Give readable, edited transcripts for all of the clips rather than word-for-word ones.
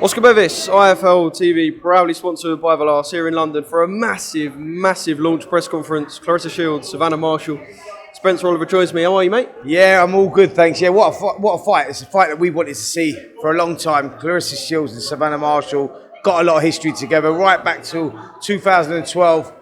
Oscar Bevis, IFL TV, proudly sponsored by Valas here in London for a massive, massive launch press conference. Clarissa Shields, Savannah Marshall, Spencer Oliver joins me. How are you, mate? Yeah, I'm all good, thanks. Yeah, what a fight. It's a fight that we wanted to see for a long time. Clarissa Shields and Savannah Marshall got a lot of history together, right back to 2012.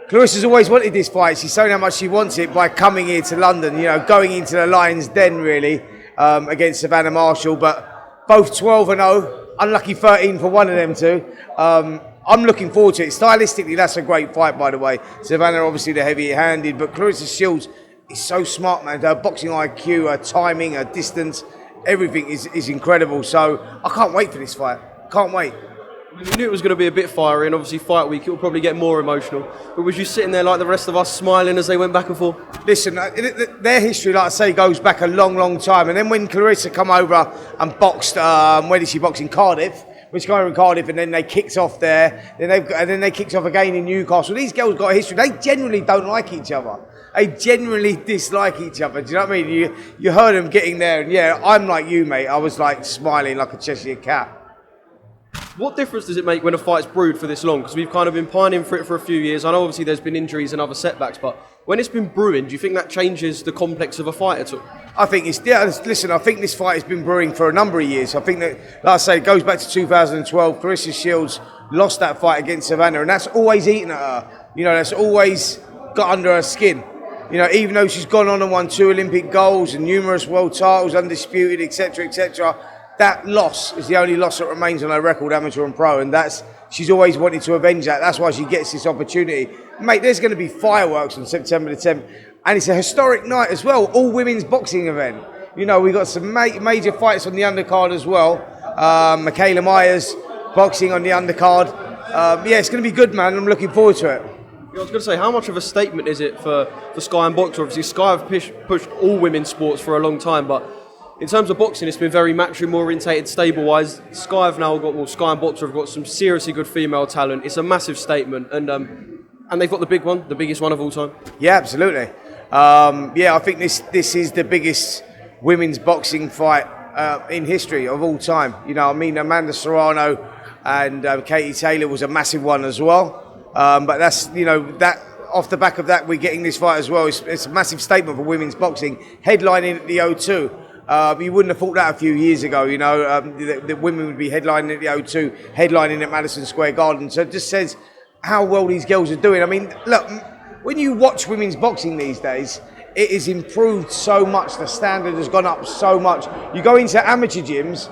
Clarissa's always wanted this fight. She's shown how much she wants it by coming here to London, going into the Lions' Den, really, against Savannah Marshall. But both 12-0. Unlucky 13 for one of them two. I'm looking forward to it. Stylistically, that's a great fight, by the way. Savannah, obviously, the heavy-handed, but Clarissa Shields is so smart, man. Her boxing IQ, her timing, her distance, everything is incredible. So I can't wait for this fight. Can't wait. We knew it was going to be a bit fiery, and obviously fight week, it will probably get more emotional. But was you sitting there like the rest of us, smiling as they went back and forth? Listen, their history, like I say, goes back a long, long time. And then when Clarissa come over and boxed, where did she box? In Cardiff. Which guy in Cardiff, and then they kicked off there. Then they kicked off again in Newcastle. These girls got a history. They generally don't like each other. They generally dislike each other. Do you know what I mean? You heard them getting there, and yeah, I'm like you, mate. I was like smiling like a Cheshire cat. What difference does it make when a fight's brewed for this long? Because we've kind of been pining for it for a few years. I know obviously there's been injuries and other setbacks, but when it's been brewing, do you think that changes the complex of a fight at all? I think listen, I think this fight has been brewing for a number of years. I think that, like I say, it goes back to 2012. Clarissa Shields lost that fight against Savannah, and that's always eaten at her. That's always got under her skin. Even though she's gone on and won 2 Olympic golds and numerous world titles, undisputed, etc., etc., that loss is the only loss that remains on her record, amateur and pro, and she's always wanted to avenge that. That's why she gets this opportunity. Mate, there's going to be fireworks on September the 10th, and it's a historic night as well, all women's boxing event. We've got some major fights on the undercard as well. Michaela Myers boxing on the undercard. It's going to be good, man. I'm looking forward to it. I was going to say, how much of a statement is it for Sky and Boxer? Obviously, Sky have pushed all women's sports for a long time, but in terms of boxing, it's been very matchroom orientated, stable-wise. Sky and Boxer have got some seriously good female talent. It's a massive statement, and they've got the big one, the biggest one of all time. Yeah, absolutely. I think this is the biggest women's boxing fight in history of all time. Amanda Serrano and Katie Taylor was a massive one as well. But that's that off the back of that, we're getting this fight as well. It's a massive statement for women's boxing, headlining at the O2. You wouldn't have thought that a few years ago, the women would be headlining at the O2, headlining at Madison Square Garden. So it just says how well these girls are doing. I mean, look, when you watch women's boxing these days, it has improved so much. The standard has gone up so much. You go into the amateur gyms,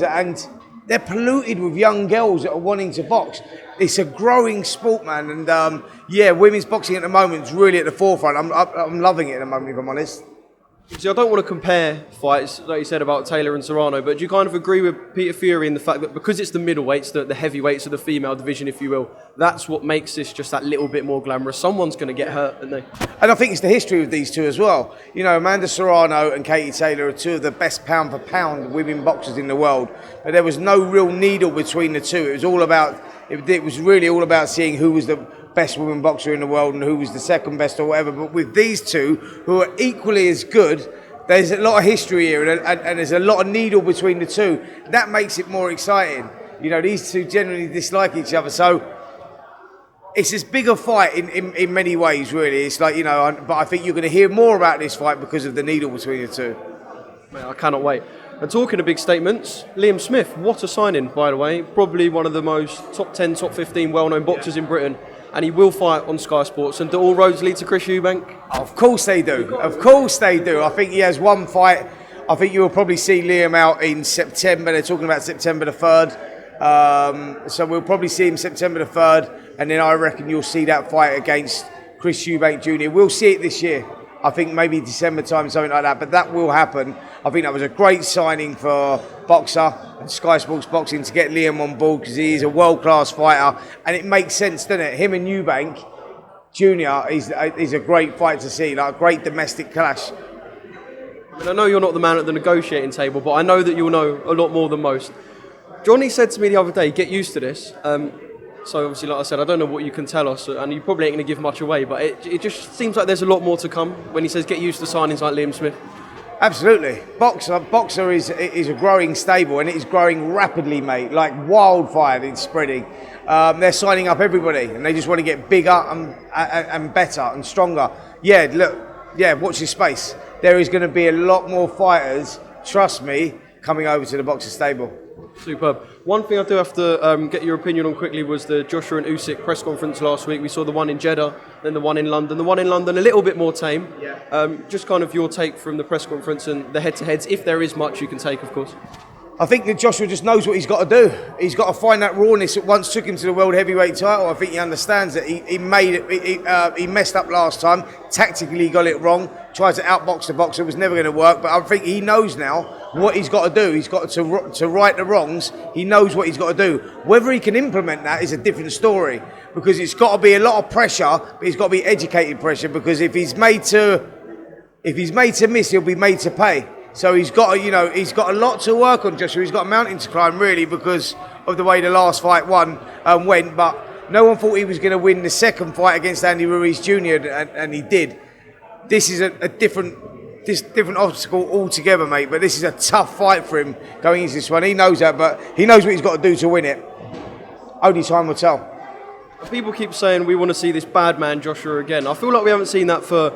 and they're polluted with young girls that are wanting to box. It's a growing sport, man. And women's boxing at the moment is really at the forefront. I'm loving it at the moment, if I'm honest. See, I don't want to compare fights, like you said, about Taylor and Serrano, but do you kind of agree with Peter Fury in the fact that because it's the middleweights, the heavyweights of the female division, if you will, that's what makes this just that little bit more glamorous? Someone's going to get hurt, aren't they? And I think it's the history of these two as well. Amanda Serrano and Katie Taylor are two of the best pound-for-pound women boxers in the world, but there was no real needle between the two. It was really all about seeing who was the best women boxer in the world and who was the second best or whatever. But with these two, who are equally as good, there's a lot of history here and there's a lot of needle between the two. That makes it more exciting. These two generally dislike each other. So it's this bigger fight in many ways, really. It's like, but I think you're going to hear more about this fight because of the needle between the two. Mate, I cannot wait. And talking of big statements, Liam Smith, what a signing, by the way. Probably one of the most top 10, top 15 well-known boxers in Britain. And he will fight on Sky Sports. And do all roads lead to Chris Eubank? Of course they do. Of course they do. I think he has one fight. I think you will probably see Liam out in September. They're talking about September the 3rd. So we'll probably see him September the 3rd. And then I reckon you'll see that fight against Chris Eubank Jr. We'll see it this year. I think maybe December time, something like that. But that will happen. I think that was a great signing for Boxer and Sky Sports Boxing to get Liam on board because he is a world-class fighter. And it makes sense, doesn't it? Him and Eubank Jr. is a great fight to see, like a great domestic clash. I know you're not the man at the negotiating table, but I know that you'll know a lot more than most. Johnny said to me the other day, get used to this. So obviously, like I said, I don't know what you can tell us, and you probably ain't going to give much away, but it just seems like there's a lot more to come when he says get used to signings like Liam Smith. Absolutely. Boxer is a growing stable, and it is growing rapidly, mate. Like wildfire, it's spreading. They're signing up everybody, and they just want to get bigger and better and stronger. Yeah, look, watch this space. There is going to be a lot more fighters, trust me, coming over to the Boxer stable. Superb. One thing I do have to get your opinion on quickly was the Joshua and Usyk press conference last week. We saw the one in Jeddah, then the one in London. The one in London a little bit more tame. Yeah. Just kind of your take from the press conference and the head-to-heads, if there is much you can take, of course. I think that Joshua just knows what he's got to do. He's got to find that rawness that once took him to the world heavyweight title. I think he understands that he messed up last time. Tactically, he got it wrong. Tried to outbox the boxer. It was never going to work. But I think he knows now what he's got to do. He's got to right the wrongs. He knows what he's got to do. Whether he can implement that is a different story, because it's got to be a lot of pressure, but it's got to be educated pressure, because if he's made to miss, he'll be made to pay. So he's got a lot to work on, Joshua. He's got a mountain to climb, really, because of the way the last fight went. But no one thought he was going to win the second fight against Andy Ruiz Jr., and he did. This is a different obstacle altogether, mate. But this is a tough fight for him going into this one. He knows that, but he knows what he's got to do to win it. Only time will tell. People keep saying we want to see this bad man Joshua again. I feel like we haven't seen that for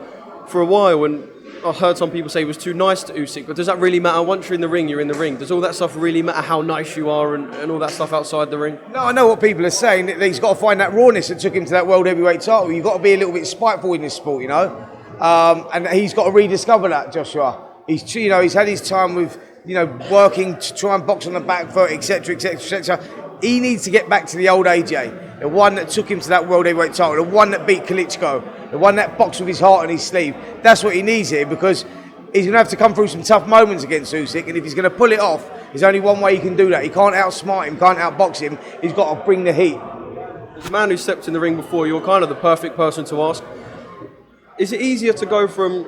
a while, and I've heard some people say he was too nice to Usyk, but does that really matter? Once you're in the ring, you're in the ring. Does all that stuff really matter, how nice you are and all that stuff outside the ring? No, I know what people are saying. That he's got to find that rawness that took him to that world heavyweight title. You've got to be a little bit spiteful in this sport, you know. And he's got to rediscover that, Joshua. He's had his time with, working to try and box on the back foot, etc., etc., etc. He needs to get back to the old AJ, the one that took him to that world heavyweight title, the one that beat Klitschko, the one that boxed with his heart on his sleeve. That's what he needs here, because he's going to have to come through some tough moments against Usyk, and if he's going to pull it off, there's only one way he can do that. He can't outsmart him, can't outbox him. He's got to bring the heat. As a man who stepped in the ring before, you're kind of the perfect person to ask. Is it easier to go from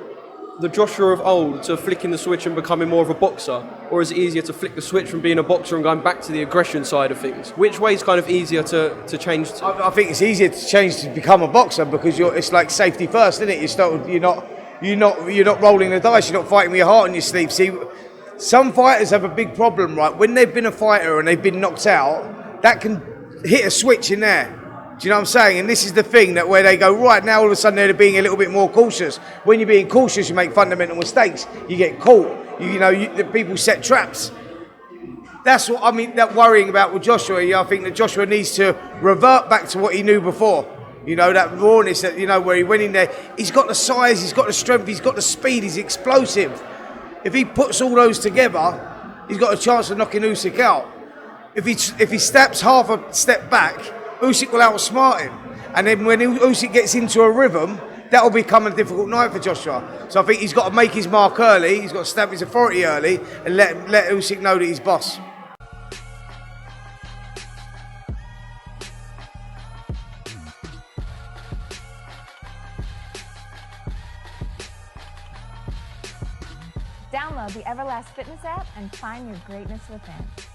the Joshua of old to flicking the switch and becoming more of a boxer? Or is it easier to flick the switch from being a boxer and going back to the aggression side of things? Which way is kind of easier to change to? I think it's easier to change to become a boxer, because it's like safety first, isn't it? You're not rolling the dice, you're not fighting with your heart on your sleeve. See, some fighters have a big problem, right? When they've been a fighter and they've been knocked out, that can hit a switch in there. Do you know what I'm saying? And this is the thing, that where they go, right now, all of a sudden they're being a little bit more cautious. When you're being cautious, you make fundamental mistakes. You get caught. The people set traps. That's what I mean, that worrying about with Joshua. I think that Joshua needs to revert back to what he knew before. That rawness, that where he went in there. He's got the size, he's got the strength, he's got the speed, he's explosive. If he puts all those together, he's got a chance of knocking Usyk out. If he steps half a step back, Usyk will outsmart him. And then when Usyk gets into a rhythm, that will become a difficult night for Joshua. So I think he's got to make his mark early, he's got to stamp his authority early, and let Usyk know that he's boss. Download the Everlast Fitness app and find your greatness within.